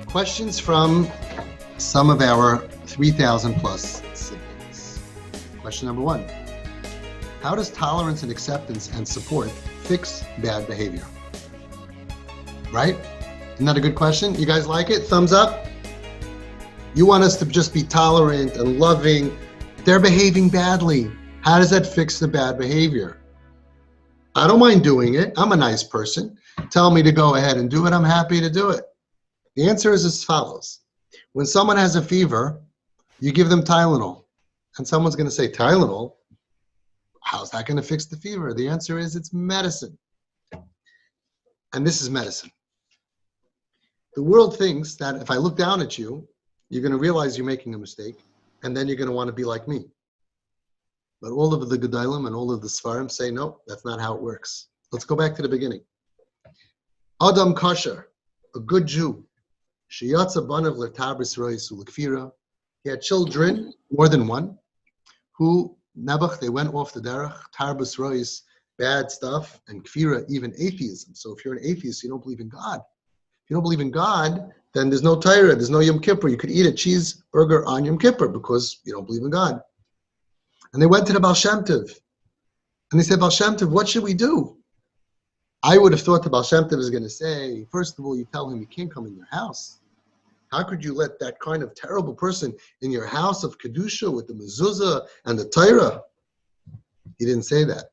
Questions from some of our 3,000 plus siblings. Question number 1. How does tolerance and acceptance and support fix bad behavior? Right? Isn't that a good question? You guys like it? Thumbs up. You want us to just be tolerant and loving. They're behaving badly. How does that fix the bad behavior? I don't mind doing it. I'm a nice person. Tell me to go ahead and do it. I'm happy to do it. The answer is as follows. When someone has a fever, you give them Tylenol. And someone's going to say, Tylenol? How's that going to fix the fever? The answer is it's medicine. And this is medicine. The world thinks that if I look down at you, you're going to realize you're making a mistake, and then you're going to want to be like me. But all of the gedolim and all of the svarim say, no, that's not how it works. Let's go back to the beginning. Adam kosher, a good Jew, he had children, more than one, who, Nebuch, they went off the derech, tarbus rois, bad stuff, and kfira, even atheism. So if you're an atheist, you don't believe in God. If you don't believe in God, then there's no Torah, there's no Yom Kippur. You could eat a cheeseburger on Yom Kippur because you don't believe in God. And they went to the Baal Shem Tov. And they said, Baal Shem Tov, what should we do? I would have thought the Baal Shem Tov was going to say, first of all, you tell him he can't come in your house. How could you let that kind of terrible person in your house of Kedusha with the mezuzah and the Torah? He didn't say that.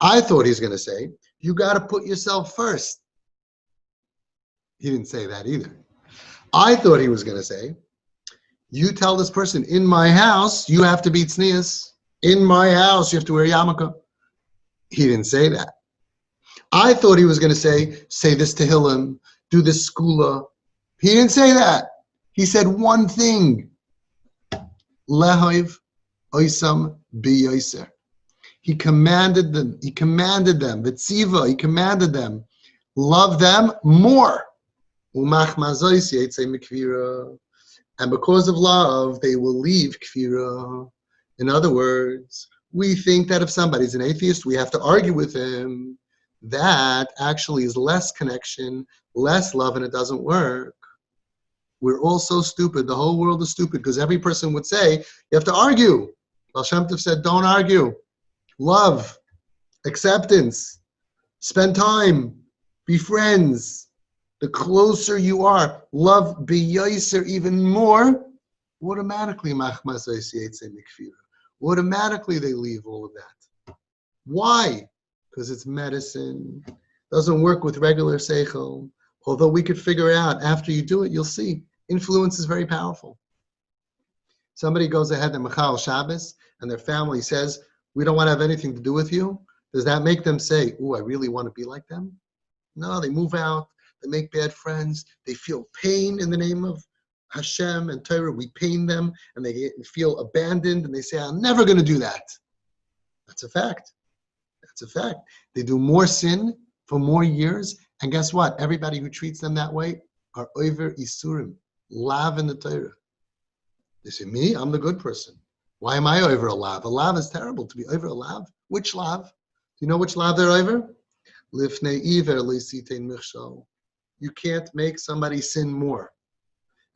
I thought he was going to say, you got to put yourself first. He didn't say that either. I thought he was going to say, you tell this person, in my house, you have to be tznius. In my house, you have to wear yarmulke. He didn't say that. I thought he was going to say this Tehillim, do this skula. He didn't say that. He said one thing. Lehoiv oisam biyoser. He commanded them, Vitziva, he commanded them, love them more. And because of love, they will leave kfira. In other words, we think that if somebody's an atheist, we have to argue with him. That actually is less connection, less love, and it doesn't work. We're all so stupid. The whole world is stupid because every person would say, you have to argue. Baal Shem Tov said, don't argue. Love, acceptance, spend time, be friends. The closer you are, love biyoser even more, automatically automatically they leave all of that. Why? Because it's medicine. Doesn't work with regular seichel. Although we could figure out after you do it, you'll see influence is very powerful. Somebody goes ahead and Mechal Shabbos and their family says, we don't want to have anything to do with you. Does that make them say, ooh, I really want to be like them? No, they move out. They make bad friends. They feel pain in the name of Hashem and Torah. We pain them and they feel abandoned and they say, I'm never going to do that. That's a fact. That's a fact. They do more sin for more years. And guess what? Everybody who treats them that way are over isurim, lav in the Torah. They say, me? I'm the good person. Why am I over a lav? A lav is terrible. To be over a lav? Which lav? Do you know which lav they're over? Lifnei iver leisitein michshal. You can't make somebody sin more.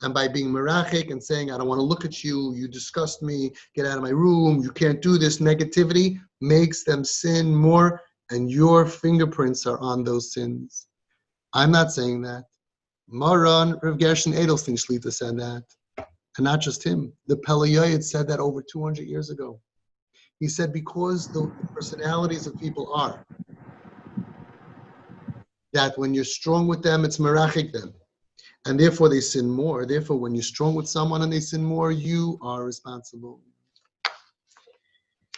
And by being merachik and saying, I don't want to look at you, you disgust me, get out of my room, you can't do this, negativity makes them sin more, and your fingerprints are on those sins. I'm not saying that. Maran, Rav Gershon Edelstein Shlita said that. And not just him. The Peleyoid said that over 200 years ago. He said because the personalities of people are that when you're strong with them, it's merachik them. And therefore they sin more. Therefore, when you're strong with someone and they sin more, you are responsible.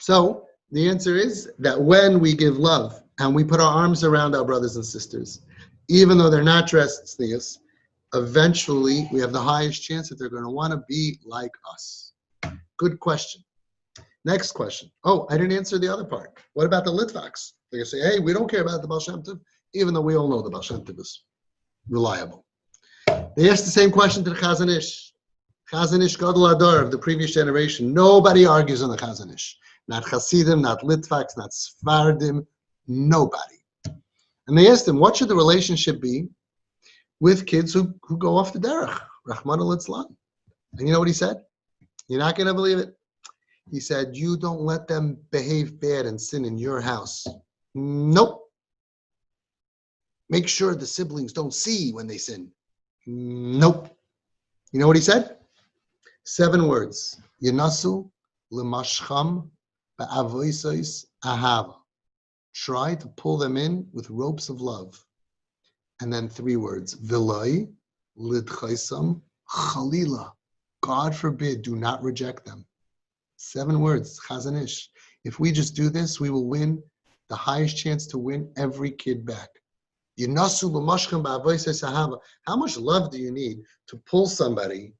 So the answer is that when we give love and we put our arms around our brothers and sisters, even though they're not dressed tznius, eventually we have the highest chance that they're going to want to be like us. Good question. Next question. Oh, I didn't answer the other part. What about the Litvaks? They say, hey, we don't care about the Baal Shem Tov, even though we all know the Baal Shem Tov is reliable. They asked the same question to the Chazon Ish. Chazon Ish Gadol Adar of the previous generation. Nobody argues on the Chazon Ish. Not Hasidim, not Litvaks, not Sfardim, nobody. And they asked him, what should the relationship be with kids who go off the derech, Rahman al-Islam. And you know what he said? You're not going to believe it. He said, you don't let them behave bad and sin in your house. Nope. Make sure the siblings don't see when they sin. Nope. You know what he said? 7 words. Yinasu l'mashcham ba'avoisos ahava. Try to pull them in with ropes of love. And then 3 words. V'loi lidchaisam chalila. God forbid, do not reject them. 7 words, Chazon Ish. If we just do this, we will win the highest chance to win every kid back. How much love do you need to pull somebody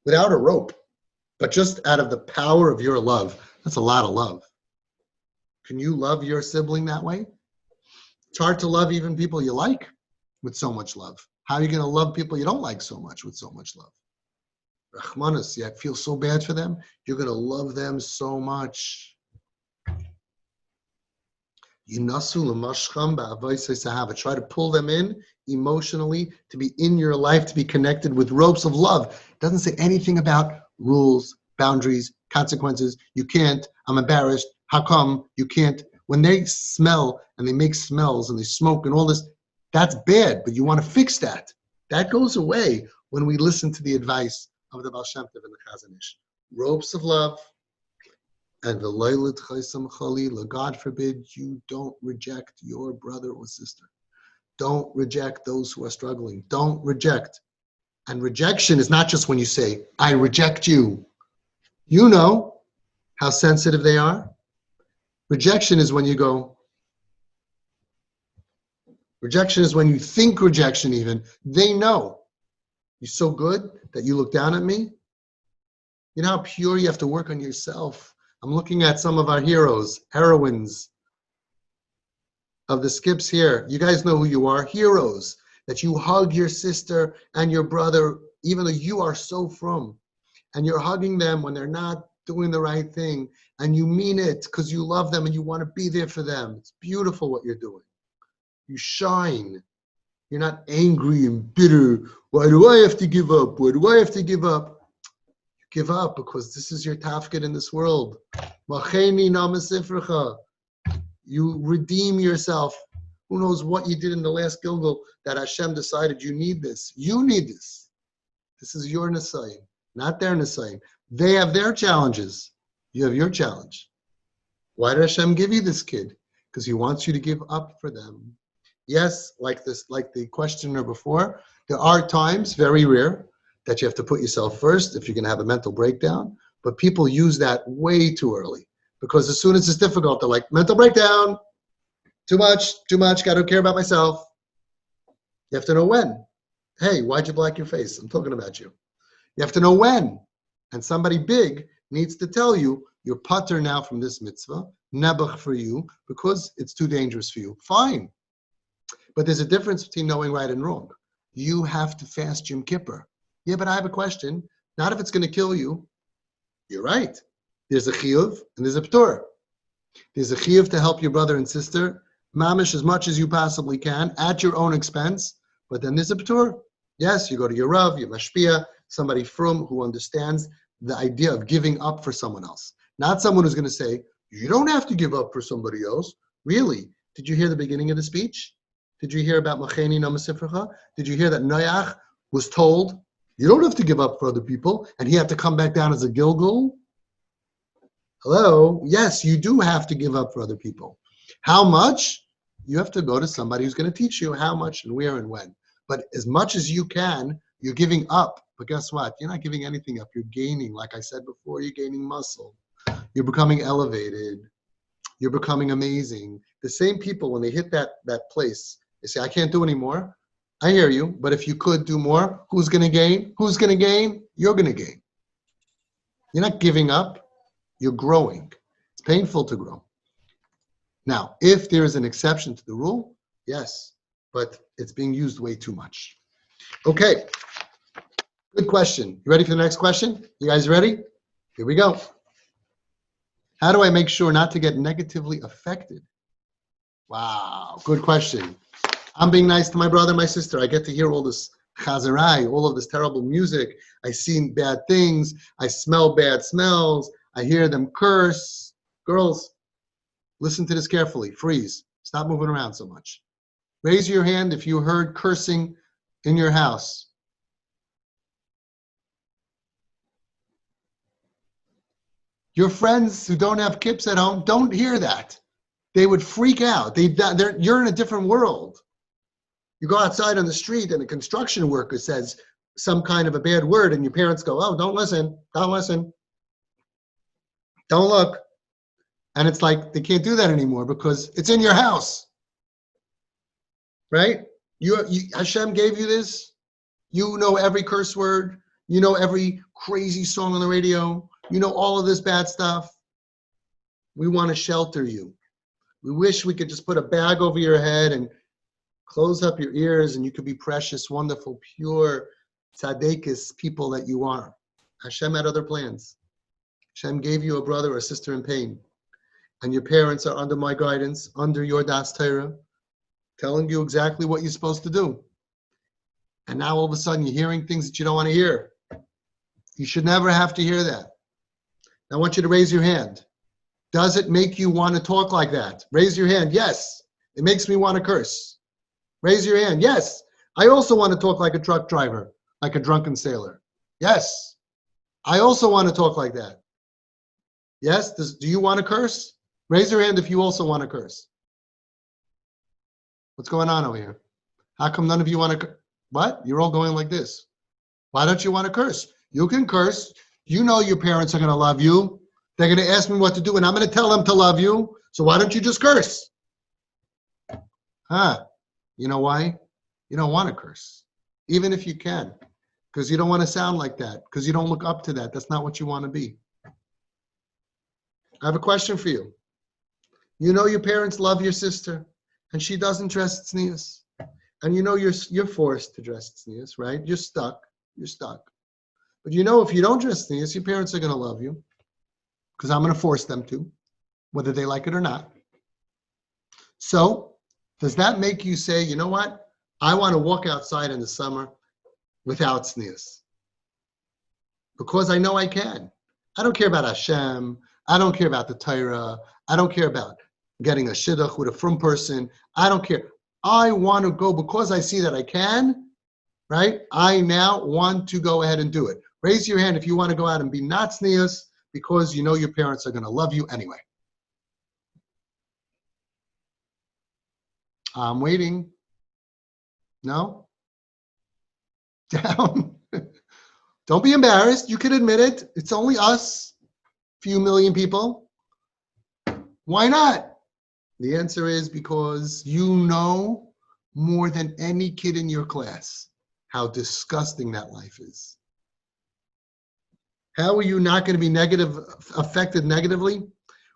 without a rope, but just out of the power of your love? That's a lot of love. Can you love your sibling that way? It's hard to love even people you like with so much love. How are you going to love people you don't like so much with so much love? Rahmanas, yeah, I feel so bad for them. You're going to love them so much. Try to pull them in emotionally, to be in your life, to be connected with ropes of love. It doesn't say anything about rules, boundaries, consequences. You can't. I'm embarrassed. How come you can't? When they smell and they make smells and they smoke and all this, that's bad, but you want to fix that. That goes away when we listen to the advice of the Baal Shem Tov and the Chazon Ish. Ropes of love, and God forbid you don't reject your brother or sister. Don't reject those who are struggling. Don't reject. And rejection is not just when you say, I reject you. You know how sensitive they are. Rejection is when you go, rejection is when you think rejection even. They know. You're so good that you look down at me. You know how pure you have to work on yourself. I'm looking at some of our heroes, heroines of the SKiPs here. You guys know who you are, heroes. That you hug your sister and your brother, even though you are so frum. And you're hugging them when they're not doing the right thing. And you mean it because you love them and you want to be there for them. It's beautiful what you're doing. You shine. You're not angry and bitter. Why do I have to give up? Why do I have to give up? You give up because this is your tafkid in this world. You redeem yourself. Who knows what you did in the last Gilgal that Hashem decided you need this. You need this. This is your Nisayim, not their Nisayim. They have their challenges. You have your challenge. Why did Hashem give you this kid? Because he wants you to give up for them. Yes, like the questioner before, there are times, very rare, that you have to put yourself first if you're going to have a mental breakdown. But people use that way too early. Because as soon as it's difficult, they're like, mental breakdown, too much, got to care about myself. You have to know when. Hey, why'd you black your face? I'm talking about you. You have to know when. And somebody big needs to tell you, you're putter now from this mitzvah, nebuch for you, because it's too dangerous for you. Fine. But there's a difference between knowing right and wrong. You have to fast Yom Kippur. Yeah, but I have a question. Not if it's going to kill you. You're right. There's a chiyuv and there's a p'tur. There's a chiyuv to help your brother and sister, mamish as much as you possibly can, at your own expense. But then there's a p'tur. Yes, you go to your rav, your mashpia, somebody from who understands the idea of giving up for someone else. Not someone who's going to say, you don't have to give up for somebody else. Really? Did you hear the beginning of the speech? Did you hear about Macheni Namasifracha? Did you hear that Noach was told, you don't have to give up for other people, and he had to come back down as a Gilgal? Hello? Yes, you do have to give up for other people. How much? You have to go to somebody who's going to teach you how much and where and when. But as much as you can, you're giving up. But guess what? You're not giving anything up. You're gaining. Like I said before, you're gaining muscle. You're becoming elevated. You're becoming amazing. The same people, when they hit that place, they say, I can't do anymore. I hear you, but if you could do more, who's going to gain? Who's going to gain? You're going to gain. You're not giving up. You're growing. It's painful to grow. Now, if there is an exception to the rule, yes, but it's being used way too much. Okay. Good question. You ready for the next question? You guys ready? Here we go. How do I make sure not to get negatively affected? Wow, good question. I'm being nice to my brother and my sister. I get to hear all this chazarai, all of this terrible music. I see bad things. I smell bad smells. I hear them curse. Girls, listen to this carefully. Freeze. Stop moving around so much. Raise your hand if you heard cursing in your house. Your friends who don't have kips at home don't hear that. They would freak out. You're in a different world. You go outside on the street and a construction worker says some kind of a bad word and your parents go, oh, don't listen, don't listen, don't look. And it's like they can't do that anymore because it's in your house, right? Hashem gave you this. You know every curse word. You know every crazy song on the radio. You know all of this bad stuff. We want to shelter you. We wish we could just put a bag over your head and close up your ears and you could be precious, wonderful, pure, tzaddikus people that you are. Hashem had other plans. Hashem gave you a brother or a sister in pain. And your parents are under my guidance, under your Das Torah, telling you exactly what you're supposed to do. And now all of a sudden you're hearing things that you don't want to hear. You should never have to hear that. I want you to raise your hand. Does it make you want to talk like that? Raise your hand. Yes. It makes me want to curse. Raise your hand. Yes. I also want to talk like a truck driver, like a drunken sailor. Yes. I also want to talk like that. Yes. Do you want to curse? Raise your hand if you also want to curse. What's going on over here? How come none of you want to curse? What? You're all going like this. Why don't you want to curse? You can curse. You know your parents are going to love you. They're going to ask me what to do, and I'm going to tell them to love you. So why don't you just curse? Huh? You know why? You don't want to curse, even if you can, because you don't want to sound like that, because you don't look up to that. That's not what you want to be. I have a question for you. You know your parents love your sister, and she doesn't dress tznius. And you know you're forced to dress tznius, right? You're stuck. You're stuck. But you know if you don't dress tznius, your parents are going to love you, because I'm going to force them to, whether they like it or not. So does that make you say, you know what? I want to walk outside in the summer without tznius, because I know I can. I don't care about Hashem. I don't care about the Torah. I don't care about getting a shidduch with a frum person. I don't care. I want to go because I see that I can, right? I now want to go ahead and do it. Raise your hand if you want to go out and be not tznius because you know your parents are going to love you anyway. I'm waiting. No? Down. Don't be embarrassed. You can admit it. It's only us, few million people. Why not? The answer is because you know more than any kid in your class how disgusting that life is. How are you not going to be affected negatively?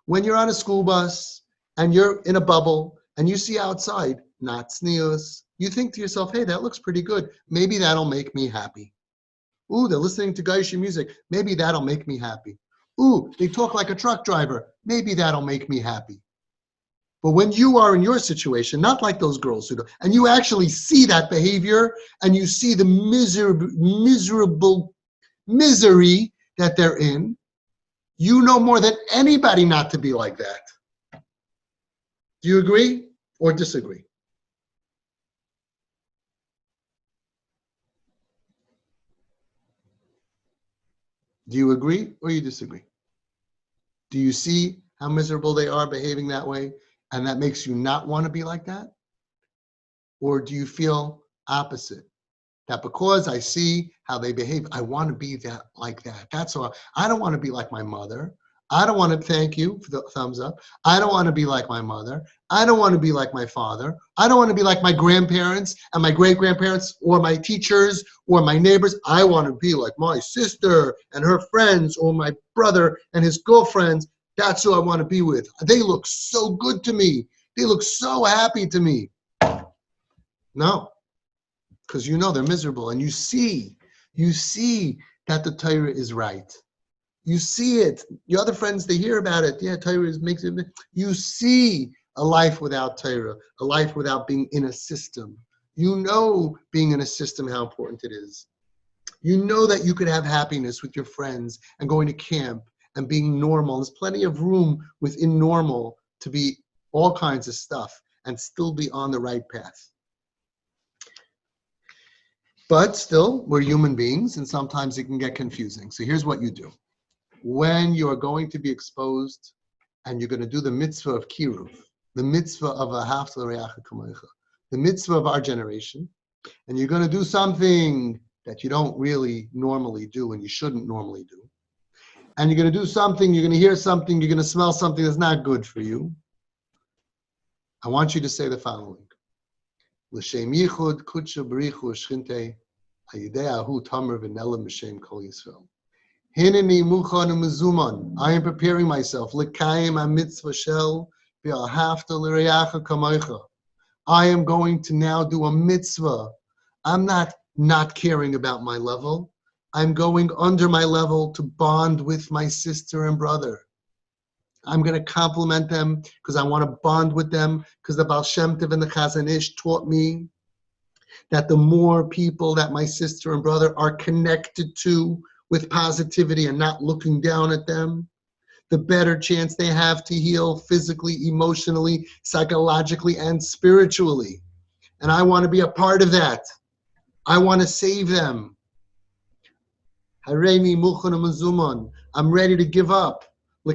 When you're on a school bus and you're in a bubble and you see outside, not tznius, you think to yourself, hey, that looks pretty good. Maybe that'll make me happy. Ooh, they're listening to Gaishi music. Maybe that'll make me happy. Ooh, they talk like a truck driver. Maybe that'll make me happy. But when you are in your situation, not like those girls who do, and you actually see that behavior and you see the miserable misery that they're in, you know more than anybody not to be like that. Do you agree or disagree? Do you agree or you disagree? Do you see how miserable they are behaving that way and that makes you not want to be like that? Or do you feel opposite? That because I see how they behave, I want to be like that. That's all. I don't want to be like my mother. I don't want to, thank you for the thumbs up. I don't want to be like my mother. I don't want to be like my father. I don't want to be like my grandparents and my great-grandparents or my teachers or my neighbors. I want to be like my sister and her friends or my brother and his girlfriends. That's who I want to be with. They look so good to me. They look so happy to me. No, because you know they're miserable and you see that the Torah is right. You see it. Your other friends, they hear about it. Yeah, Torah makes it. You see a life without Torah, a life without being in a system. You know being in a system, how important it is. You know that you could have happiness with your friends and going to camp and being normal. There's plenty of room within normal to be all kinds of stuff and still be on the right path. But still, we're human beings, and sometimes it can get confusing. So here's what you do. When you are going to be exposed and you're going to do the mitzvah of kiruv, the mitzvah of a hafta l'reacha kamocha, the mitzvah of our generation, and you're going to do something that you don't really normally do and you shouldn't normally do, and you're going to do something, you're going to hear something, you're going to smell something that's not good for you, I want you to say the following. L'shem yichud kutsha b'richu shchinte hayidei ahu tamer v'nela m'shem kol Yisrael. Hineni muchan u'mezuman. I am preparing myself. L'kayim ha-mitzvah shel v'ahavta l'reacha kamocha. I am going to now do a mitzvah. I'm not caring about my level. I'm going under my level to bond with my sister and brother. I'm going to compliment them because I want to bond with them, because the Baal Shem Tov and the Chazon Ish taught me that the more people that my sister and brother are connected to with positivity and not looking down at them, the better chance they have to heal physically, emotionally, psychologically, and spiritually. And I want to be a part of that. I want to save them. I'm ready to give up. I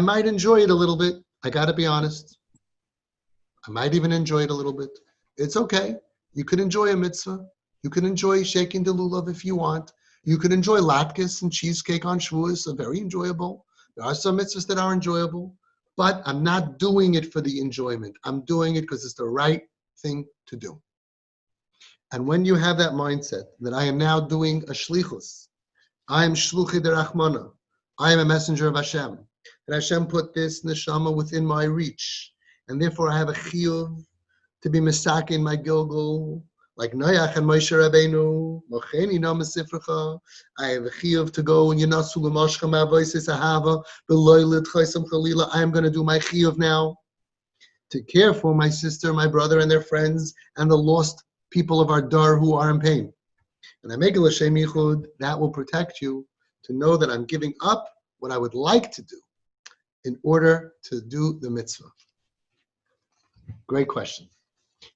might enjoy it a little bit. I got to be honest. I might even enjoy it a little bit. It's okay. You could enjoy a mitzvah. You can enjoy shaking the lulav if you want. You can enjoy latkes and cheesecake on Shavuos, are very enjoyable. There are some mitzvahs that are enjoyable, but I'm not doing it for the enjoyment. I'm doing it because it's the right thing to do. And when you have that mindset that I am now doing a shlichus, I am shluchi derachmana, I am a messenger of Hashem, and Hashem put this neshama within my reach, and therefore I have a chiyuv to be misak in my gilgul, like Noach and Moshe Rabbeinu, Mocheni no mesifrecha. I have a chiyuv to go and Yinasu l'moshcha ma'avosis ahava v'loy l'tchaisam chalila. I am going to do my chiyuv now to care for my sister, my brother, and their friends, and the lost people of our dar who are in pain. And I make a l'shem yichud, that will protect you to know that I'm giving up what I would like to do in order to do the mitzvah. Great question.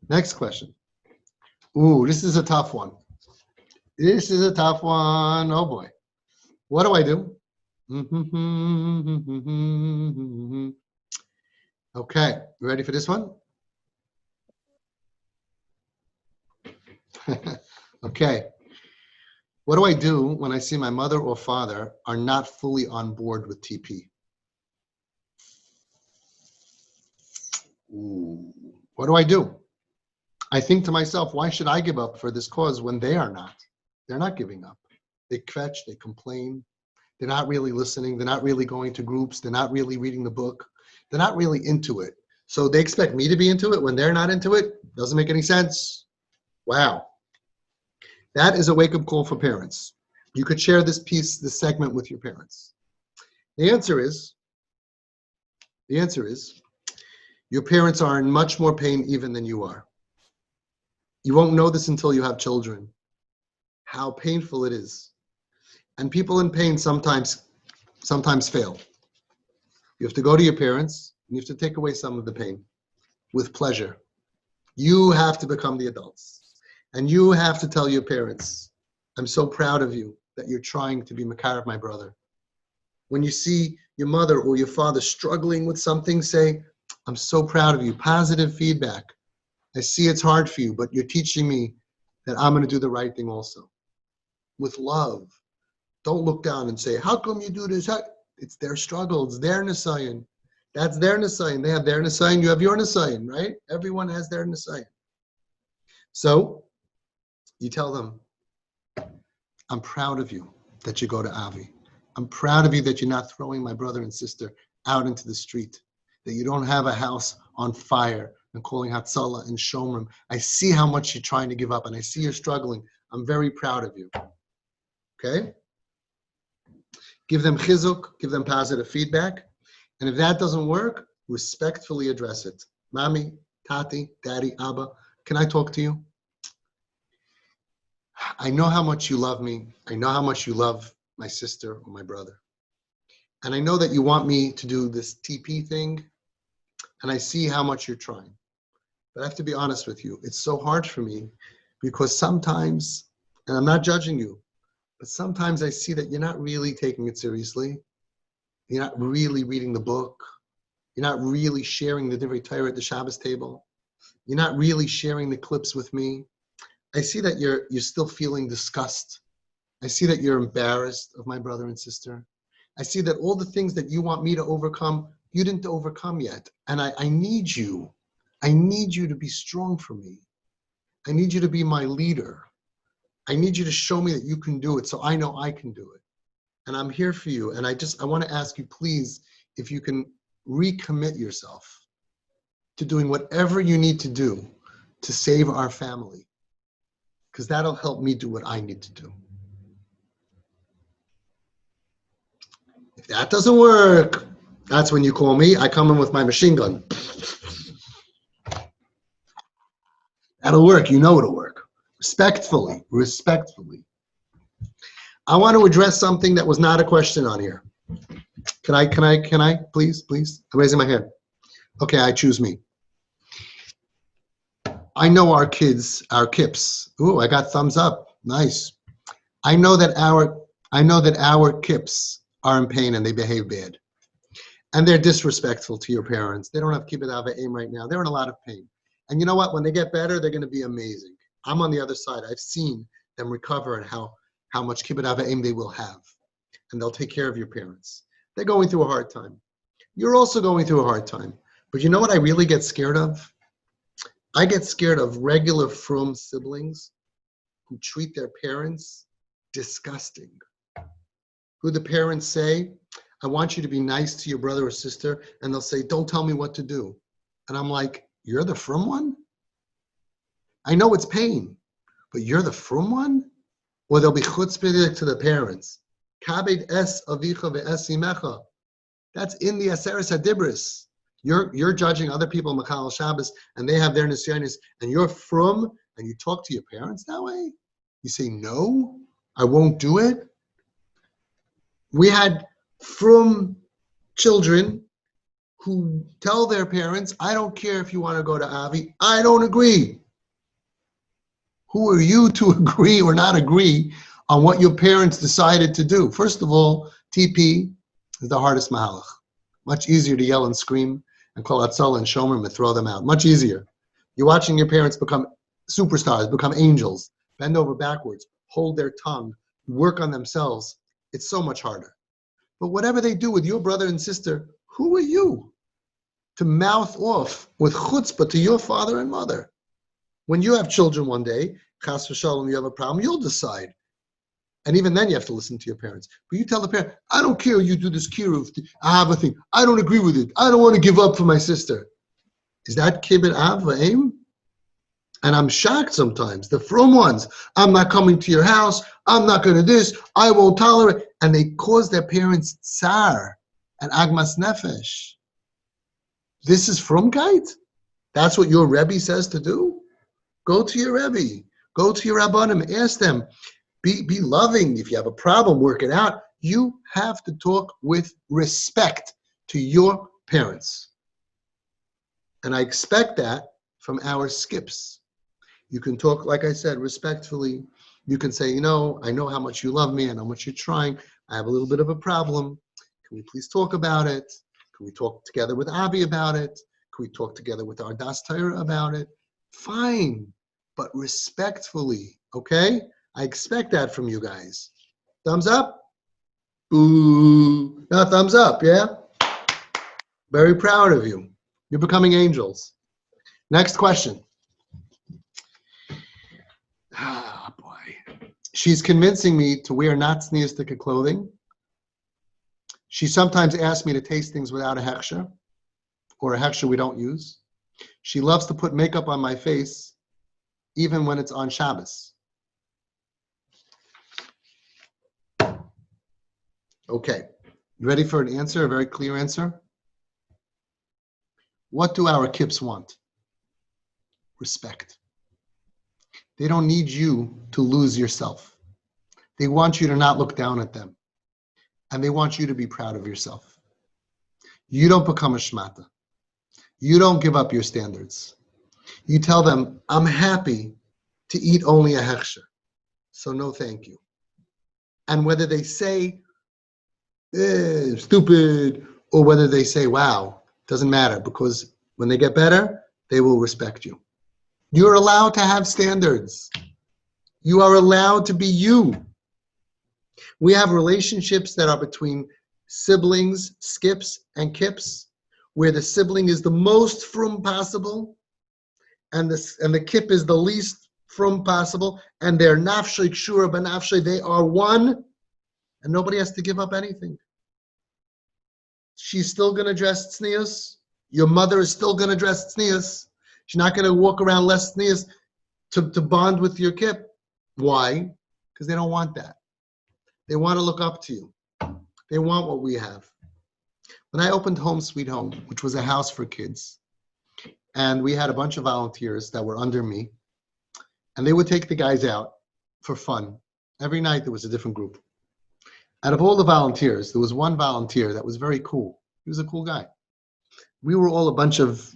Next question. Ooh, this is a tough one. This is a tough one. Oh boy. What do I do? Okay, you ready for this one? Okay. What do I do when I see my mother or father are not fully on board with TP? Ooh, what do I do? I think to myself, why should I give up for this cause when they are not? They're not giving up. They kvetch, they complain. They're not really listening. They're not really going to groups. They're not really reading the book. They're not really into it. So they expect me to be into it when they're not into it? Doesn't make any sense. Wow. That is a wake-up call for parents. You could share this segment with your parents. The answer is, your parents are in much more pain even than you are. You won't know this until you have children, how painful it is. And people in pain sometimes fail. You have to go to your parents, and you have to take away some of the pain with pleasure. You have to become the adults. And you have to tell your parents, I'm so proud of you that you're trying to be makar of my brother. When you see your mother or your father struggling with something, say, I'm so proud of you. Positive feedback. I see it's hard for you, but you're teaching me that I'm going to do the right thing also. With love. Don't look down and say, how come you do this? It's their struggle. It's their nisayon. That's their nisayon. They have their nisayon. You have your nisayon, right? Everyone has their nisayon. So you tell them, I'm proud of you that you go to Avi. I'm proud of you that you're not throwing my brother and sister out into the street, that you don't have a house on fire and calling Hatzalah and Shomrim. I see how much you're trying to give up, and I see you're struggling. I'm very proud of you. Okay? Give them CHIZUK, give them positive feedback. And if that doesn't work, respectfully address it. Mommy, Tati, Daddy, Abba, can I talk to you? I know how much you love me. I know how much you love my sister or my brother. And I know that you want me to do this TP thing, and I see how much you're trying. But I have to be honest with you. It's so hard for me because sometimes, and I'm not judging you, but sometimes I see that you're not really taking it seriously. You're not really reading the book. You're not really sharing the Divrei Torah at the Shabbos table. You're not really sharing the clips with me. I see that you're still feeling disgust. I see that you're embarrassed of my brother and sister. I see that all the things that you want me to overcome, you didn't overcome yet. And I need you. I need you to be strong for me. I need you to be my leader. I need you to show me that you can do it so I know I can do it. And I'm here for you. And I want to ask you, please, if you can recommit yourself to doing whatever you need to do to save our family, because that'll help me do what I need to do. If that doesn't work, that's when you call me. I come in with my machine gun. That'll work. You know it'll work. Respectfully. I want to address something that was not a question on here. Can I, please? I'm raising my hand. Okay, I choose me. I know our kids, our KIPs. Ooh, I got thumbs up. Nice. I know that our KIPs are in pain and they behave bad. And they're disrespectful to your parents. They don't have kibbut av v'em right now. They're in a lot of pain. And you know what? When they get better, they're going to be amazing. I'm on the other side. I've seen them recover and how much kibbut av v'em they will have. And they'll take care of your parents. They're going through a hard time. You're also going through a hard time. But you know what I really get scared of? I get scared of regular frum siblings who treat their parents disgusting. Who the parents say, I want you to be nice to your brother or sister, and they'll say, don't tell me what to do. And I'm like, you're the frum one? I know it's pain, but you're the frum one? Or they'll be chutzpah to the parents. Kabed es avicha ve'es imecha. That's in the Aseres HaDibros. You're judging other people in Machal Shabbos, and they have their nisyonis, and you're frum, and you talk to your parents that way? You say, no, I won't do it? We had frum children who tell their parents, I don't care if you want to go to Avi, I don't agree. Who are you to agree or not agree on what your parents decided to do? First of all, TP is the hardest mahalach. Much easier to yell and scream and call Atzal and Shomer and throw them out. Much easier. You're watching your parents become superstars, become angels, bend over backwards, hold their tongue, work on themselves. It's so much harder. But whatever they do with your brother and sister, who are you to mouth off with chutzpah to your father and mother? When you have children one day, chas v'shalom, you have a problem, you'll decide. And even then you have to listen to your parents. But you tell the parent, I don't care, you do this kiruv, I have a thing, I don't agree with it, I don't want to give up for my sister. Is that kibbut av v'em? And I'm shocked sometimes. The frum ones, I'm not coming to your house, I'm not going to this, I won't tolerate. And they cause their parents tsar and agmas nefesh. This is frumkeit? That's what your Rebbe says to do? Go to your Rebbe. Go to your Rabbanim. Ask them. Be loving. If you have a problem, work it out. You have to talk with respect to your parents. And I expect that from our SKiPs. You can talk, like I said, respectfully. You can say, you know, I know how much you love me and how much you're trying. I have a little bit of a problem. Can we please talk about it? Can we talk together with Avi about it? Can we talk together with our Das Torah about it? Fine, but respectfully, okay? I expect that from you guys. Thumbs up? Ooh, no, thumbs up, yeah? Very proud of you. You're becoming angels. Next question. Ah, boy. She's convincing me to wear not tzniustic clothing. She sometimes asks me to taste things without a hechsher, or a hechsher we don't use. She loves to put makeup on my face, even when it's on Shabbos. Okay, you ready for an answer, a very clear answer? What do our KIPs want? respect. They don't need you to lose yourself. They want you to not look down at them. And they want you to be proud of yourself. You don't become a shmata. You don't give up your standards. You tell them, I'm happy to eat only a hechsher, so no thank you. And whether they say, stupid, or whether they say, wow, doesn't matter, because when they get better, they will respect you. You're allowed to have standards. You are allowed to be you. We have relationships that are between siblings, SKiPs and KIPs, where the sibling is the most frum possible, and the KIP is the least frum possible, and they're nafshay kshura b'nafshay, they are one, and nobody has to give up anything. She's still going to dress tznius. Your mother is still going to dress tznius. She's not going to walk around less tznius to bond with your KIP. Why? Because they don't want that. They want to look up to you. They want what we have. When I opened Home Sweet Home, which was a house for kids, and we had a bunch of volunteers that were under me, and they would take the guys out for fun. Every night there was a different group. Out of all the volunteers, there was one volunteer that was very cool. He was a cool guy. We were all a bunch of,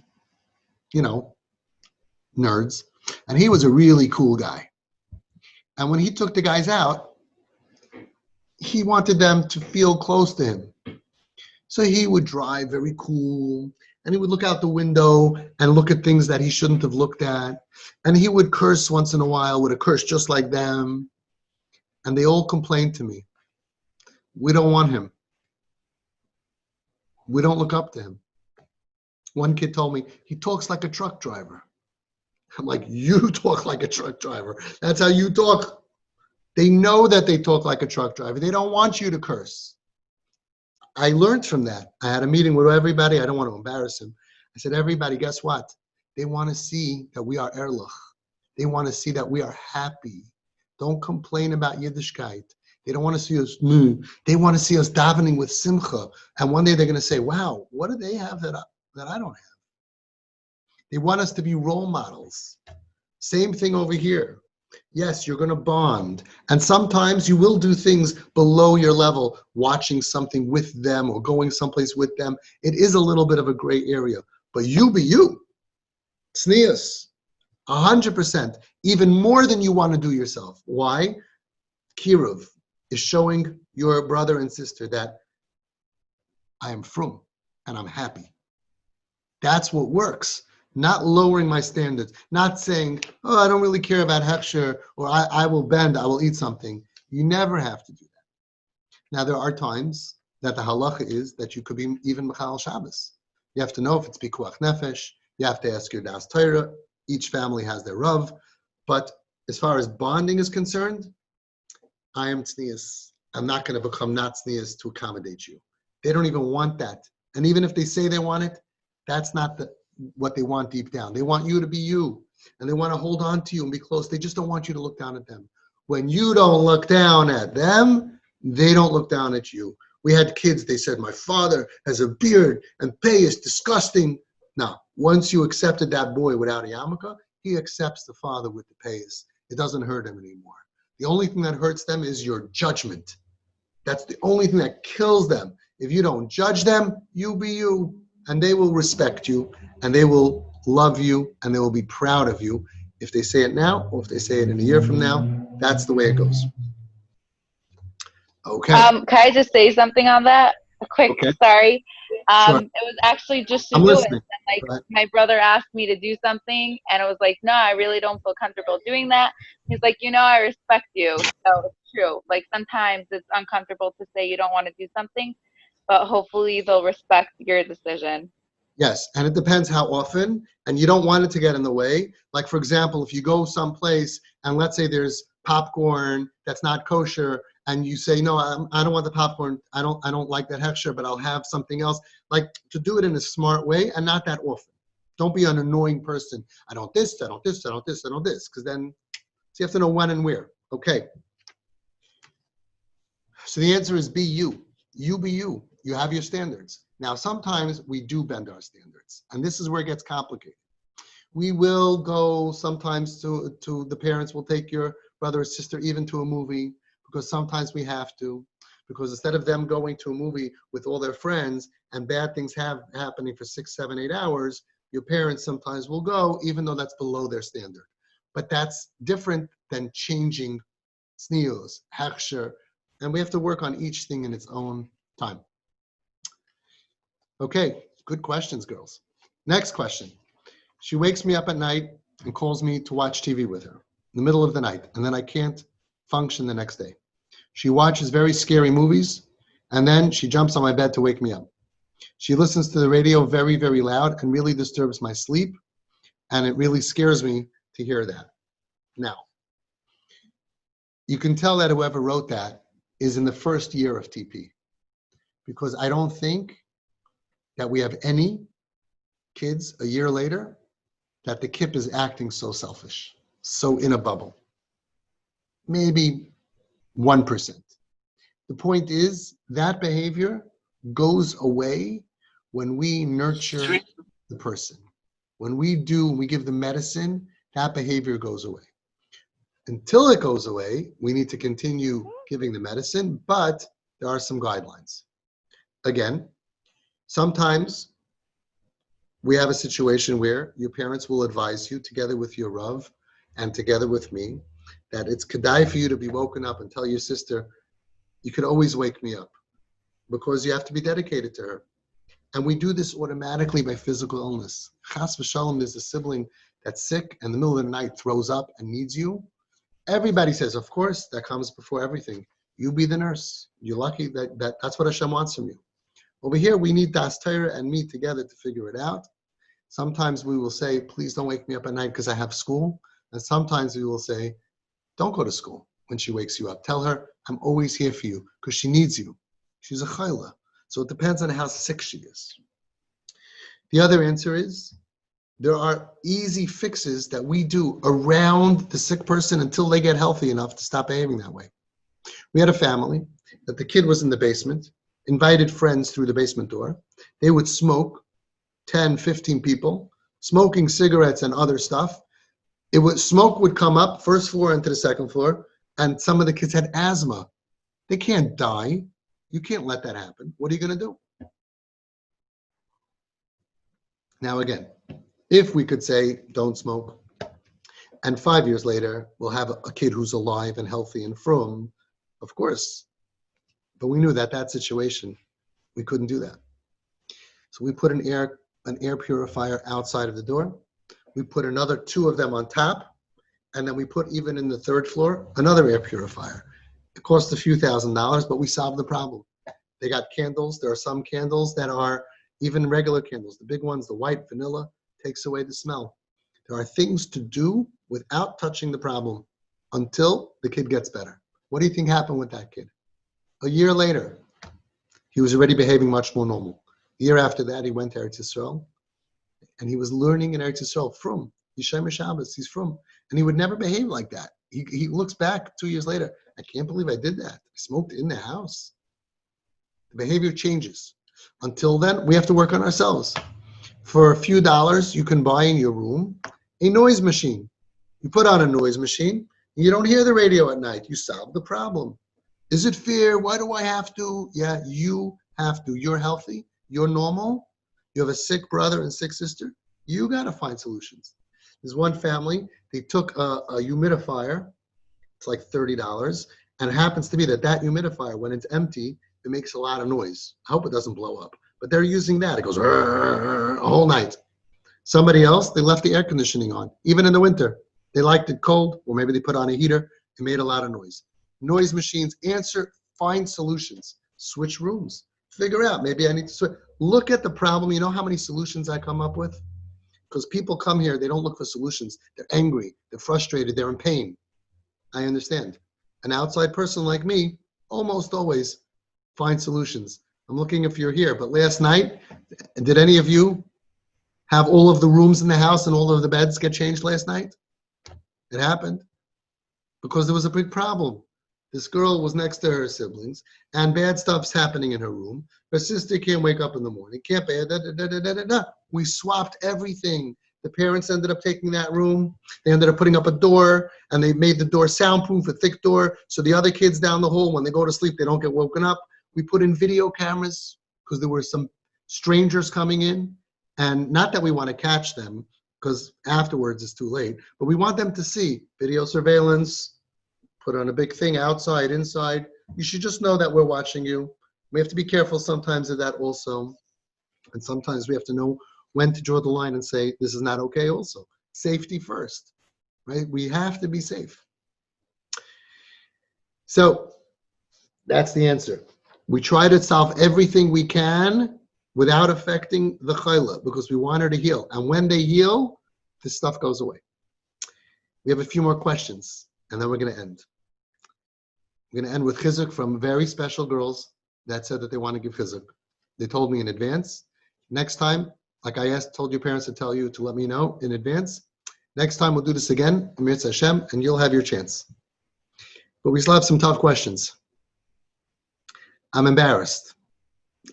nerds, and he was a really cool guy. And when he took the guys out, he wanted them to feel close to him. So he would drive very cool, and he would look out the window and look at things that he shouldn't have looked at. And he would curse once in a while with a curse just like them. And they all complained to me. We don't want him. We don't look up to him. One kid told me, he talks like a truck driver. I'm like, you talk like a truck driver. That's how you talk. They know that they talk like a truck driver. They don't want you to curse. I learned from that. I had a meeting with everybody. I don't want to embarrass him. I said, everybody, guess what? They want to see that we are ehrlich. They want to see that we are happy. Don't complain about Yiddishkeit. They don't want to see us, they want to see us davening with simcha. And one day they're going to say, wow, what do they have that I don't have? They want us to be role models. Same thing over here. Yes, you're going to bond. And sometimes you will do things below your level, watching something with them or going someplace with them. It is a little bit of a gray area. But you be you. Tznius. 100%. Even more than you want to do yourself. Why? Kiruv is showing your brother and sister that I am frum and I'm happy. That's what works. Not lowering my standards, not saying, oh, I don't really care about hechsher, or I will bend, I will eat something. You never have to do that. Now, there are times that the halacha is that you could be even mechal Shabbos. You have to know if it's pikuach nefesh. You have to ask your das Torah. Each family has their rav. But as far as bonding is concerned, I am tznius. I'm not going to become not tznius to accommodate you. They don't even want that. And even if they say they want it, that's not what they want deep down. They want you to be you, and they want to hold on to you and be close. They just don't want you to look down at them. When you don't look down at them, they don't look down at you. We had kids, they said, my father has a beard and pay is disgusting. Now, once you accepted that boy without a yarmulke, he accepts the father with the payas. It doesn't hurt him anymore. The only thing that hurts them is your judgment. That's the only thing that kills them. If you don't judge them, you be you. And they will respect you, and they will love you, and they will be proud of you. If they say it now, or if they say it in a year from now, that's the way it goes. Okay. Can I just say something on that? A quick, sorry. Sure. It was actually just to I'm do listening. it. Like, my brother asked me to do something, and I was like, no, I really don't feel comfortable doing that. He's like, I respect you. So it's true. Like, sometimes it's uncomfortable to say you don't want to do something, but hopefully they'll respect your decision. Yes, and it depends how often, and you don't want it to get in the way. Like, for example, if you go someplace and let's say there's popcorn that's not kosher, and you say, no, I don't want the popcorn, I don't like that hechsher, but I'll have something else. Like, to do it in a smart way and not that often. Don't be an annoying person. I don't this, I don't this, I don't this, I don't this, because then so you have to know when and where. Okay. So the answer is be you. You be you. You have your standards. Now, sometimes we do bend our standards, and this is where it gets complicated. We will go sometimes to the parents will take your brother or sister even to a movie, because sometimes we have to. Because instead of them going to a movie with all their friends and bad things happening for 6, 7, 8 hours, your parents sometimes will go, even though that's below their standard. But that's different than changing sneos, hechsher, and we have to work on each thing in its own time. Okay, good questions, girls. Next question. She wakes me up at night and calls me to watch TV with her in the middle of the night, and then I can't function the next day. She watches very scary movies, and then she jumps on my bed to wake me up. She listens to the radio very, very loud and really disturbs my sleep, and it really scares me to hear that. Now, you can tell that whoever wrote that is in the first year of TP, because I don't think that we have any kids a year later that the CHIP is acting so selfish, so in a bubble. Maybe 1%. The point is that behavior goes away when we nurture the person. When we give the medicine, that behavior goes away. Until it goes away, we need to continue giving the medicine, but there are some guidelines. Again, sometimes we have a situation where your parents will advise you, together with your Rav and together with me, that it's kedai for you to be woken up and tell your sister, you could always wake me up, because you have to be dedicated to her. And we do this automatically by physical illness. Chas v'shalom, there's a sibling that's sick and in the middle of the night throws up and needs you. Everybody says, of course, that comes before everything. You be the nurse. You're lucky that's what Hashem wants from you. Over here, we need Das Torah and me together to figure it out. Sometimes we will say, please don't wake me up at night because I have school. And sometimes we will say, don't go to school when she wakes you up. Tell her, I'm always here for you because she needs you. She's a chayla. So it depends on how sick she is. The other answer is, there are easy fixes that we do around the sick person until they get healthy enough to stop behaving that way. We had a family that the kid was in the basement, invited friends through the basement door. They would smoke, 10, 15 people, smoking cigarettes and other stuff. Smoke would come up first floor into the second floor, and some of the kids had asthma. They can't die. You can't let that happen. What are you going to do? Now again, if we could say, don't smoke, and 5 years later, we'll have a kid who's alive and healthy and from, of course. But we knew that situation, we couldn't do that. So we put an air purifier outside of the door. We put another 2 of them on top, and then we put, even in the 3rd floor, another air purifier. It cost a few $1,000s, but we solved the problem. They got candles. There are some candles that are even regular candles. The big ones, the white vanilla, takes away the smell. There are things to do without touching the problem until the kid gets better. What do you think happened with that kid? A year later, he was already behaving much more normal. A year after that, he went to Eretz Yisrael, and he was learning in Eretz Yisrael from Yishem Shabbos. He's from, and he would never behave like that. He looks back 2 years later. I can't believe I did that. I smoked in the house. The behavior changes. Until then, we have to work on ourselves. For a few dollars, you can buy in your room a noise machine. You put on a noise machine, and you don't hear the radio at night. You solve the problem. Is it fair? Why do I have to? Yeah, you have to. You're healthy. You're normal. You have a sick brother and sick sister. You got to find solutions. There's one family, they took a humidifier. It's like $30. And it happens to be that humidifier, when it's empty, it makes a lot of noise. I hope it doesn't blow up. But they're using that. It goes a whole night. Somebody else, they left the air conditioning on, even in the winter. They liked it cold, or maybe they put on a heater. It made a lot of noise. Noise machines find solutions. Switch rooms. Figure out, maybe I need to switch. Look at the problem. You know how many solutions I come up with? Because people come here, they don't look for solutions. They're angry, they're frustrated, they're in pain. I understand. An outside person like me almost always finds solutions. I'm looking if you're here, but last night, did any of you have all of the rooms in the house and all of the beds get changed last night? It happened because there was a big problem. This girl was next to her siblings, and bad stuff's happening in her room. Her sister can't wake up in the morning, can't pay. We swapped everything. The parents ended up taking that room. They ended up putting up a door, and they made the door soundproof, a thick door, so the other kids down the hall, when they go to sleep, they don't get woken up. We put in video cameras because there were some strangers coming in, and not that we want to catch them because afterwards it's too late, but we want them to see video surveillance, put on a big thing outside, inside. You should just know that we're watching you. We have to be careful sometimes of that also. And sometimes we have to know when to draw the line and say, this is not okay also. Safety first, right? We have to be safe. So that's the answer. We try to solve everything we can without affecting the chayla because we want her to heal. And when they heal, this stuff goes away. We have a few more questions, and then we're going to end. We're going to end with CHIZUK from very special girls that said that they want to give CHIZUK. They told me in advance. Next time, like I told your parents to tell you to let me know in advance. Next time we'll do this again, Amir Hashem, and you'll have your chance. But we still have some tough questions. I'm embarrassed.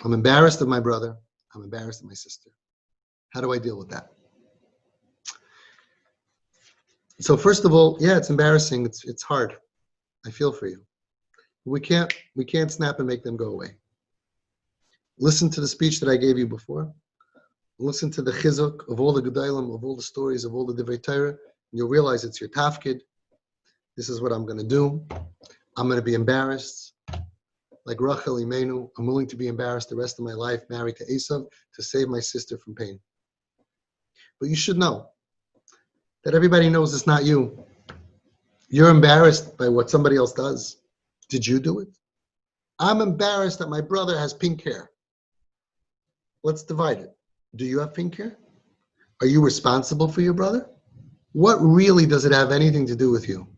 I'm embarrassed of my brother. I'm embarrassed of my sister. How do I deal with that? So first of all, yeah, it's embarrassing. It's hard. I feel for you. We can't snap and make them go away. Listen to the speech that I gave you before. Listen to the CHIZUK of all the gedolim, of all the stories, of all the divrei Torah, and you'll realize it's your tafkid. This is what I'm going to do. I'm going to be embarrassed. Like Rachel Imenu, I'm willing to be embarrassed the rest of my life, married to Esav, to save my sister from pain. But you should know that everybody knows it's not you. You're embarrassed by what somebody else does. Did you do it? I'm embarrassed that my brother has pink hair. Let's divide it. Do you have pink hair? Are you responsible for your brother? What really does it have anything to do with you?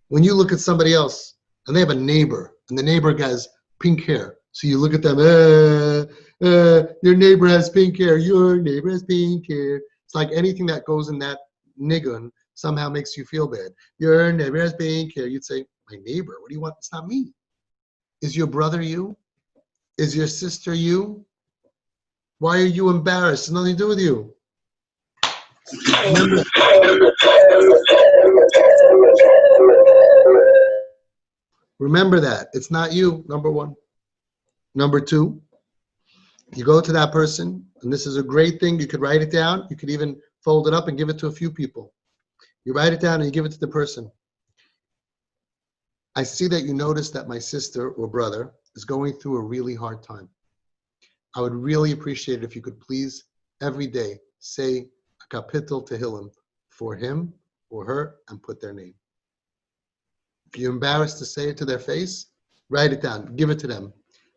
When you look at somebody else and they have a neighbor and the neighbor has pink hair, so you look at them, your neighbor has pink hair, your neighbor has pink hair. It's like anything that goes in that nigun somehow makes you feel bad. Your neighbor has pink hair. You'd say, my neighbor, what do you want? It's not me. Is your brother you? Is your sister you? Why are you embarrassed? It's nothing to do with you. Remember that. It's not you, number one. Number two, you go to that person, and this is a great thing. You could write it down. You could even fold it up and give it to a few people. You write it down and you give it to the person. I see that you notice that my sister or brother is going through a really hard time. I would really appreciate it if you could please every day say a kapitel tehillim for him or her and put their name. If you're embarrassed to say it to their face, write it down, give it to them.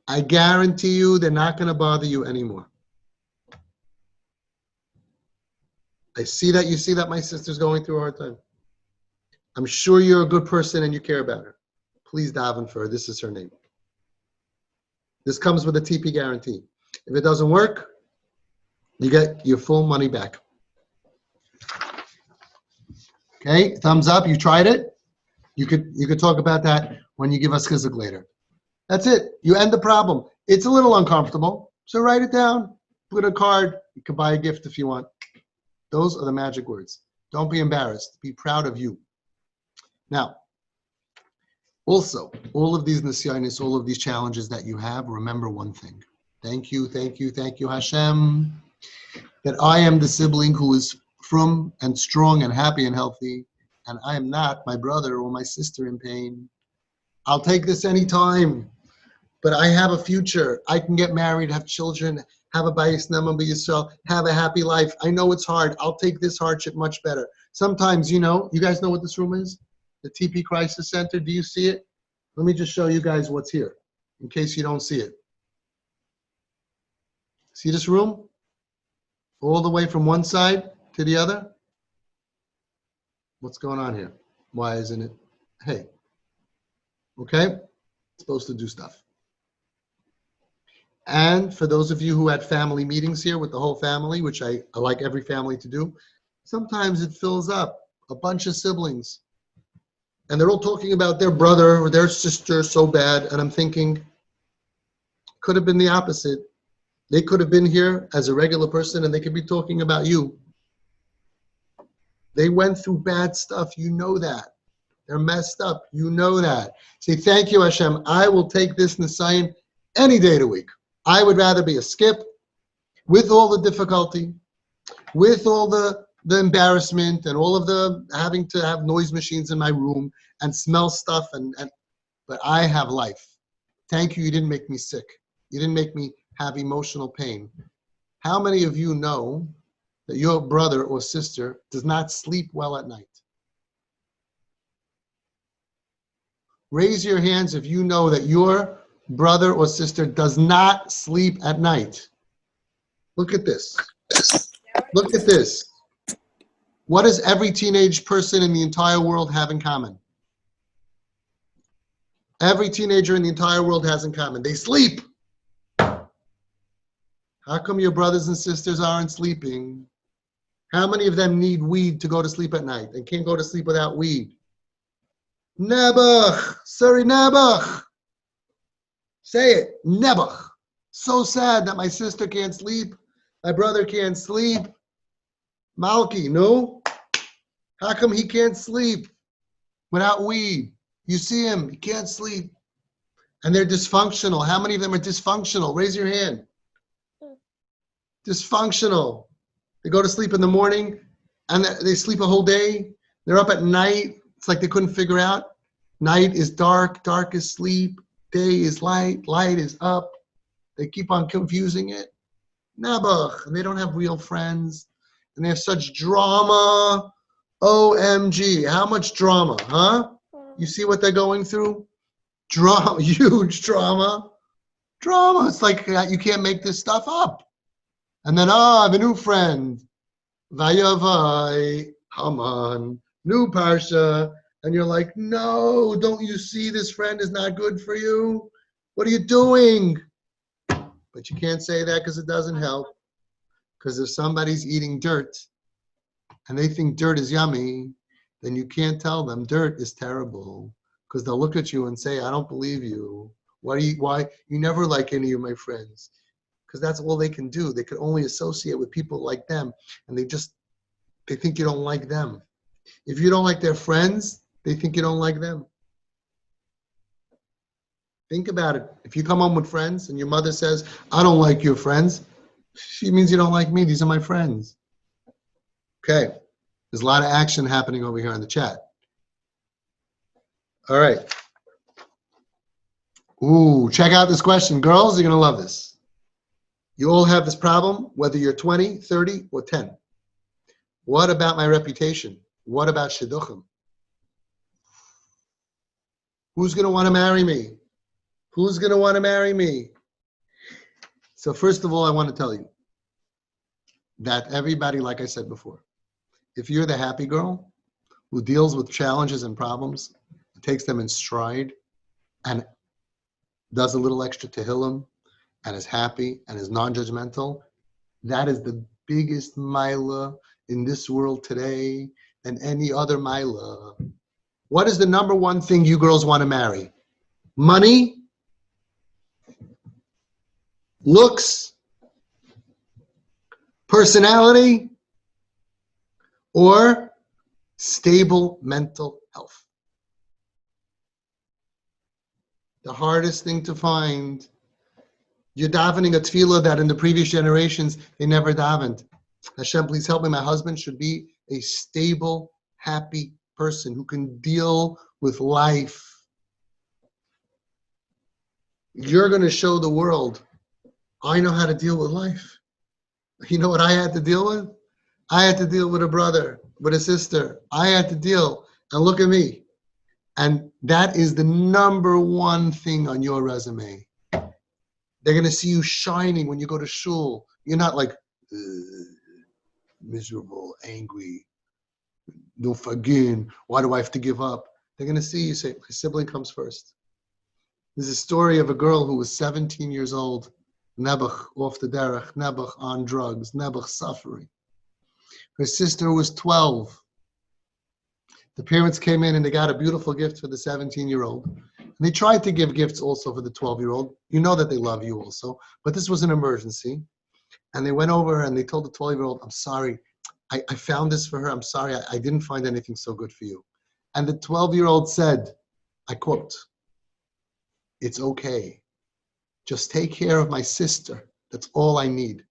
I guarantee you they're not going to bother you anymore. I see that you see that my sister's going through a hard time. I'm sure you're a good person and you care about her. Please daven for her. This is her name. This comes with a TP guarantee. If it doesn't work, you get your full money back. Okay, thumbs up. You tried it. You could talk about that when you give us CHIZUK later. That's it. You end the problem. It's a little uncomfortable, so write it down. Put a card. You can buy a gift if you want. Those are the magic words. Don't be embarrassed. Be proud of you. Now, also, all of these nisyanis, all of these challenges that you have, remember one thing. Thank you, thank you, thank you, Hashem, that I am the sibling who is from and strong and happy and healthy, and I am not my brother or my sister in pain. I'll take this anytime, but I have a future. I can get married, have children, have a bayis ne'eman b'Yisrael, have a happy life. I know it's hard. I'll take this hardship much better. Sometimes, you guys know what this room is? The TP Crisis Center. Do you see it? Let me just show you guys what's here, in case you don't see it. See this room? All the way from one side to the other? What's going on here? Why isn't it? Hey. Okay? It's supposed to do stuff. And for those of you who had family meetings here with the whole family, which I like every family to do, sometimes it fills up a bunch of siblings. And they're all talking about their brother or their sister so bad. And I'm thinking, could have been the opposite. They could have been here as a regular person and they could be talking about you. They went through bad stuff. You know that. They're messed up. You know that. Say, thank you, Hashem. I will take this Nisayan any day of the week. I would rather be a SKiP with all the difficulty, with all the embarrassment and all of the having to have noise machines in my room and smell stuff. But I have life. Thank you. You didn't make me sick. You didn't make me have emotional pain. How many of you know that your brother or sister does not sleep well at night? Raise your hands if you know that your brother or sister does not sleep at night. Look at this. Look at this. What does every teenage person in the entire world have in common? Every teenager in the entire world has in common. They sleep. How come your brothers and sisters aren't sleeping? How many of them need weed to go to sleep at night and can't go to sleep without weed? Nebuch. Sorry, Nebuch. Say it. Nebuch. So sad that my sister can't sleep. My brother can't sleep. Malki, no? How come he can't sleep without weed? You see him, he can't sleep. And they're dysfunctional. How many of them are dysfunctional? Raise your hand. Dysfunctional. They go to sleep in the morning and they sleep a whole day. They're up at night. It's like they couldn't figure out. Night is dark, dark is sleep. Day is light, light is up. They keep on confusing it. Nebuch. And they don't have real friends. And they have such drama. OMG. How much drama, huh? You see what they're going through? Drama, huge drama. Drama. It's like you can't make this stuff up. And then, I have a new friend. Vayavai, Haman, new Parsha. And you're like, no, don't you see this friend is not good for you? What are you doing? But you can't say that because it doesn't help. Because if somebody's eating dirt and they think dirt is yummy, then you can't tell them dirt is terrible. Because they'll look at you and say, I don't believe you. Why you never like any of my friends? Because that's all they can do. They can only associate with people like them. And they think you don't like them. If you don't like their friends, they think you don't like them. Think about it. If you come home with friends and your mother says, I don't like your friends, she means you don't like me. These are my friends. Okay. There's a lot of action happening over here in the chat. All right. Ooh, check out this question. Girls, you're going to love this. You all have this problem, whether you're 20, 30, or 10. What about my reputation? What about shidduchim? Who's going to want to marry me? Who's going to want to marry me? So first of all, I want to tell you that everybody, like I said before, if you're the happy girl who deals with challenges and problems, takes them in stride, and does a little extra tehillim, and is happy and is non-judgmental, that is the biggest milah in this world today than any other milah. What is the number one thing you girls want to marry? Money? Looks? Personality? Or stable mental health? The hardest thing to find. You're davening a tefillah that in the previous generations, they never davened. Hashem, please help me. My husband should be a stable, happy person who can deal with life. You're going to show the world, I know how to deal with life. You know what I had to deal with? I had to deal with a brother, with a sister. I had to deal, and look at me. And that is the number one thing on your resume. They're going to see you shining when you go to shul. You're not like miserable, angry, no fagin. Why do I have to give up? They're going to see you say, my sibling comes first. There's a story of a girl who was 17 years old, Nebuch off the derech, Nebuch on drugs, Nebuch suffering. Her sister was 12. The parents came in and they got a beautiful gift for the 17-year-old. And they tried to give gifts also for the 12-year-old. You know that they love you also, but this was an emergency. And they went over and they told the 12-year-old, I'm sorry, I found this for her. I'm sorry, I didn't find anything so good for you. And the 12-year-old said, I quote, it's okay. Just take care of my sister. That's all I need.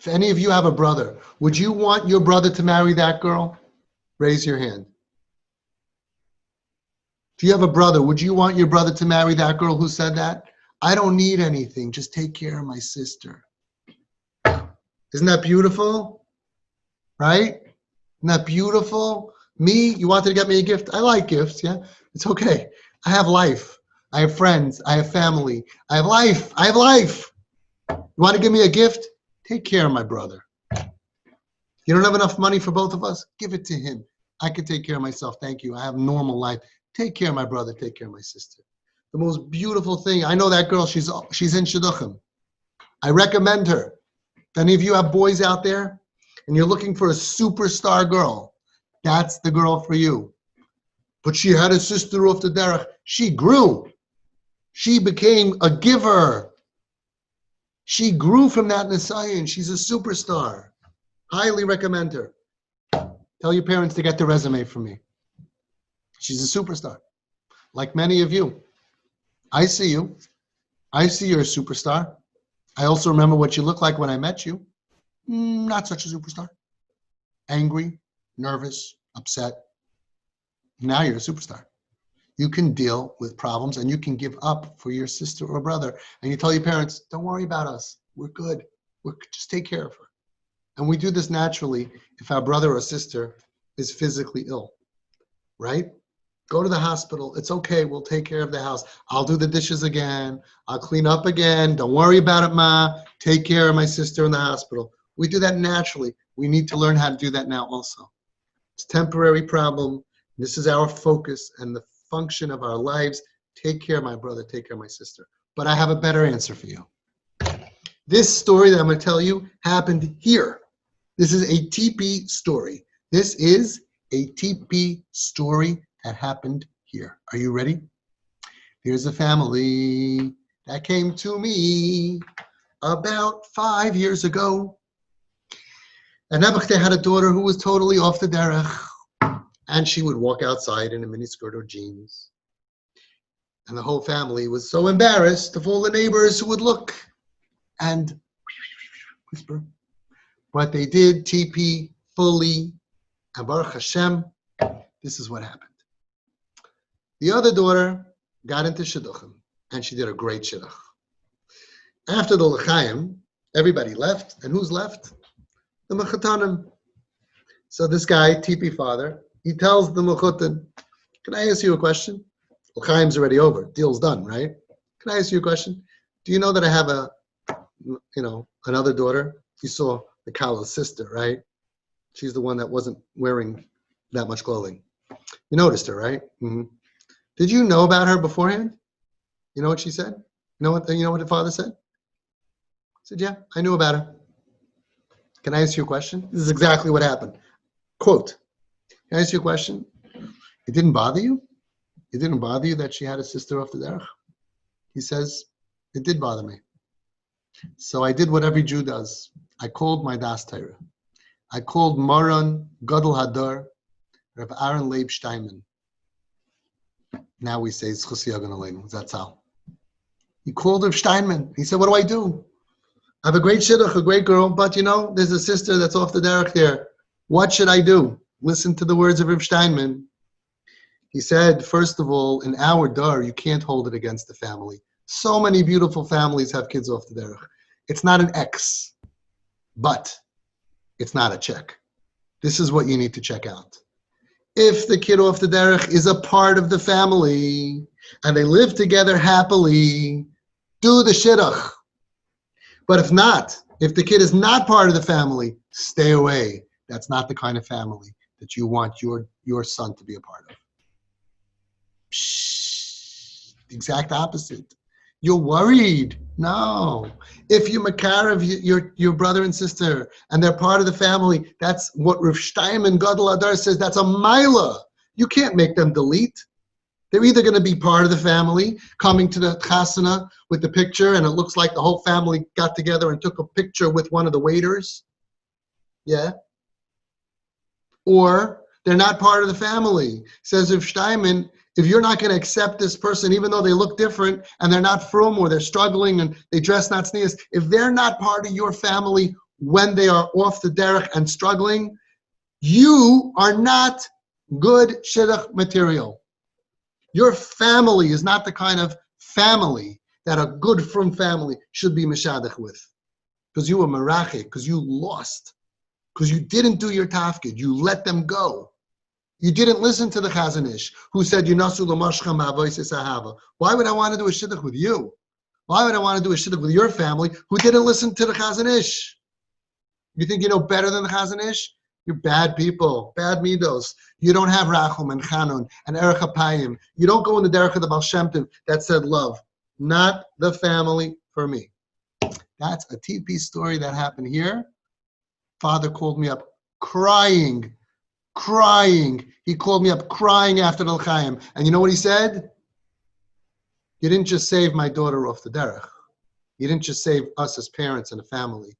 If any of you have a brother, would you want your brother to marry that girl? Raise your hand. If you have a brother, would you want your brother to marry that girl who said that? I don't need anything. Just take care of my sister. Isn't that beautiful? Right? Isn't that beautiful? Me, you wanted to get me a gift. I like gifts, yeah? It's okay. I have life. I have friends. I have family. I have life. I have life. You want to give me a gift? Take care of my brother. You don't have enough money for both of us? Give it to him. I can take care of myself. Thank you. I have a normal life. Take care of my brother. Take care of my sister. The most beautiful thing. I know that girl. She's in shidduchim. I recommend her. If any of you have boys out there and you're looking for a superstar girl, that's the girl for you. But she had a sister off the derech. She grew. She became a giver. She grew from that Nisayan. She's a superstar. Highly recommend her. Tell your parents to get the resume from me. She's a superstar. Like many of you. I see you. I see you're a superstar. I also remember what you looked like when I met you. Not such a superstar. Angry, nervous, upset. Now you're a superstar. You can deal with problems and you can give up for your sister or brother. And you tell your parents, don't worry about us. We're good. Just take care of her. And we do this naturally if our brother or sister is physically ill, right? Go to the hospital. It's okay. We'll take care of the house. I'll do the dishes again. I'll clean up again. Don't worry about it, Ma. Take care of my sister in the hospital. We do that naturally. We need to learn how to do that now also. It's a temporary problem. This is our focus and the function of our lives. Take care of my brother. Take care of my sister. But I have a better answer for you. This story that I'm going to tell you happened here. This is a TP story. This is a TP story that happened here. Are you ready? Here's a family that came to me about 5 years ago. And they had a daughter who was totally off the derech. And she would walk outside in a miniskirt or jeans. And the whole family was so embarrassed of all the neighbors who would look and whisper. But they did TP fully. And Baruch Hashem, this is what happened. The other daughter got into shidduchim, and she did a great shidduch. After the l'chaim, everybody left, and who's left? The mechatanim. So this guy, TP father, he tells the mechutan, can I ask you a question? L'chaim's already over. Deal's done, right? Can I ask you a question? Do you know that I have another daughter? You saw the Kala's sister, right? She's the one that wasn't wearing that much clothing. You noticed her, right? Mm-hmm. Did you know about her beforehand? You know what she said? You know what the father said? He said, yeah, I knew about her. Can I ask you a question? This is exactly what happened. Quote, can I ask you a question? It didn't bother you? It didn't bother you that she had a sister off the derech? He says, it did bother me. So I did what every Jew does. I called my Das Torah. I called Moran Gadol Hadar, Rav Aaron Leib Steinman. Now we say Zchus Yagan Aleinu. That's how. He called Rav Steinman. He said, what do I do? I have a great shidduch, a great girl, but there's a sister that's off the derech there. What should I do? Listen to the words of Rav Steinman. He said, first of all, in our dar, you can't hold it against the family. So many beautiful families have kids off the derech. It's not an X, but it's not a check. This is what you need to check out. If the kid off the derech is a part of the family and they live together happily, do the shidduch. But if not, if the kid is not part of the family, stay away. That's not the kind of family that you want your son to be a part of. Psh, the exact opposite. You're worried. No. If you makarav your brother and sister and they're part of the family, that's what Rav Steinman Gadol Hadar says, that's a maila. You can't make them delete. They're either going to be part of the family, coming to the chasana with the picture, and it looks like the whole family got together and took a picture with one of the waiters. Yeah. Or they're not part of the family. Says Rav Steinman, if you're not going to accept this person, even though they look different and they're not frum or they're struggling and they dress not sneers, if they're not part of your family when they are off the derech and struggling, you are not good shidduch material. Your family is not the kind of family that a good frum family should be meshadech with. Because you were merachik, because you lost, because you didn't do your tafkid, you let them go. You didn't listen to the Chazon Ish, who said, Yunasu l'mashcha ma'avosis ahava. Why would I want to do a shidduch with you? Why would I want to do a shidduch with your family who didn't listen to the Chazon Ish? You think you know better than the Chazon Ish? You're bad people, bad midos. You don't have Rachum and Chanun and Erech HaPayim. You don't go in the derech of the Baal Shem Tov that said love. Not the family for me. That's a TP story that happened here. Father called me up crying. He called me up crying after the L'chaim. And you know what he said? You didn't just save my daughter off the derech. You didn't just save us as parents and a family.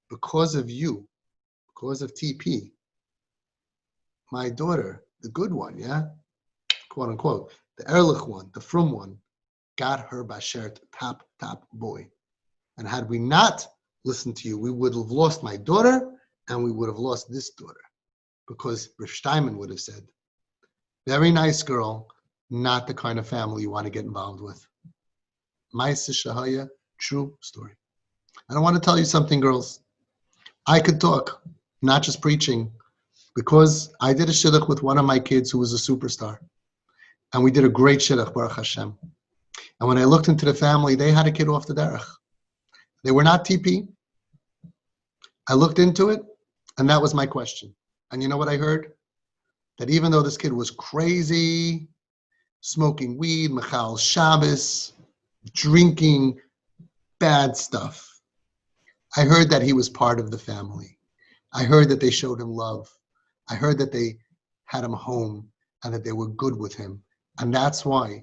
Because of you, because of TP, my daughter, the good one, yeah? Quote unquote, the Ehrlich one, the frum one, got her bashert top boy. And had we not listened to you, we would have lost my daughter and we would have lost this daughter. Because Rav Steinman would have said, very nice girl, not the kind of family you want to get involved with. Ma'aseh Shahaya, true story. And I want to tell you something, girls. I could talk, not just preaching, because I did a shidduch with one of my kids who was a superstar. And we did a great shidduch, Baruch Hashem. And when I looked into the family, they had a kid off the derech. They were not TP. I looked into it, and that was my question. And you know what I heard? That even though this kid was crazy, smoking weed, Michal Shabbos, drinking bad stuff, I heard that he was part of the family. I heard that they showed him love. I heard that they had him home and that they were good with him. And that's why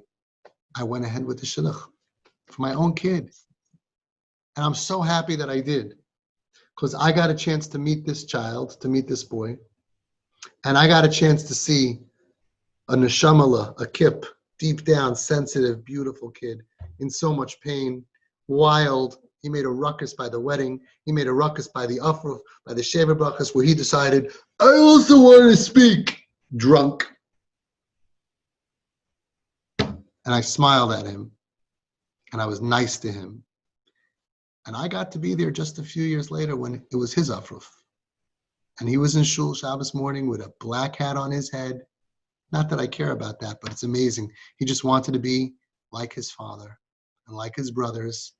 I went ahead with the shidduch for my own kid. And I'm so happy that I did, because I got a chance to meet this child, to meet this boy. And I got a chance to see a neshamala, a kip, deep down, sensitive, beautiful kid in so much pain, wild. He made a ruckus by the wedding. He made a ruckus by the afruf, by the sheva brachas, where he decided, I also want to speak, drunk. And I smiled at him, and I was nice to him. And I got to be there just a few years later when it was his afruf. And he was in shul Shabbos morning with a black hat on his head. Not that I care about that, but it's amazing. He just wanted to be like his father and like his brothers.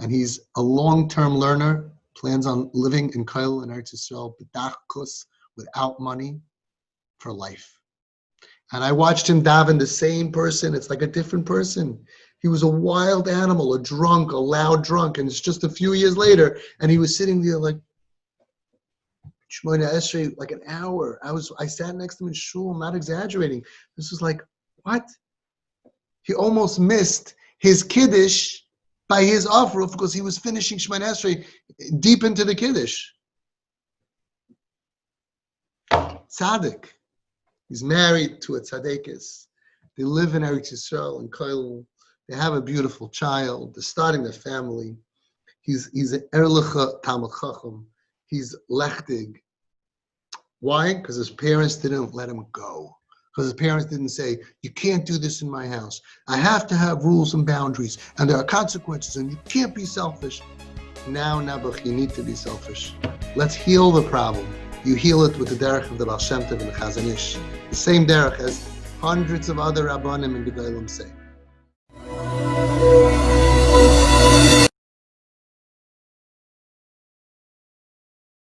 And he's a long-term learner, plans on living in Koil and Eretz Yisrael, b'dachkus, without money, for life. And I watched him daven, the same person. It's like a different person. He was a wild animal, a drunk, a loud drunk. And it's just a few years later, and he was sitting there like, Shmoyna Esrei, like an hour. I sat next to him in shul, I'm not exaggerating. This was like, what? He almost missed his kiddush by his afruf because he was finishing Shmoyna Esrei deep into the kiddush. Tzaddik. He's married to a tzaddikis. They live in Eretz Yisrael and Koil. They have a beautiful child. They're starting their family. He's an Erlicha Talmud Chacham. He's lechtig. Why? Because his parents didn't let him go. Because his parents didn't say, you can't do this in my house. I have to have rules and boundaries, and there are consequences, and you can't be selfish. Now, Nebuch, you need to be selfish. Let's heal the problem. You heal it with the derech of the Baal Shem Tov and the Chazon Ish. The same derech as hundreds of other Rabbanim and gedolim say.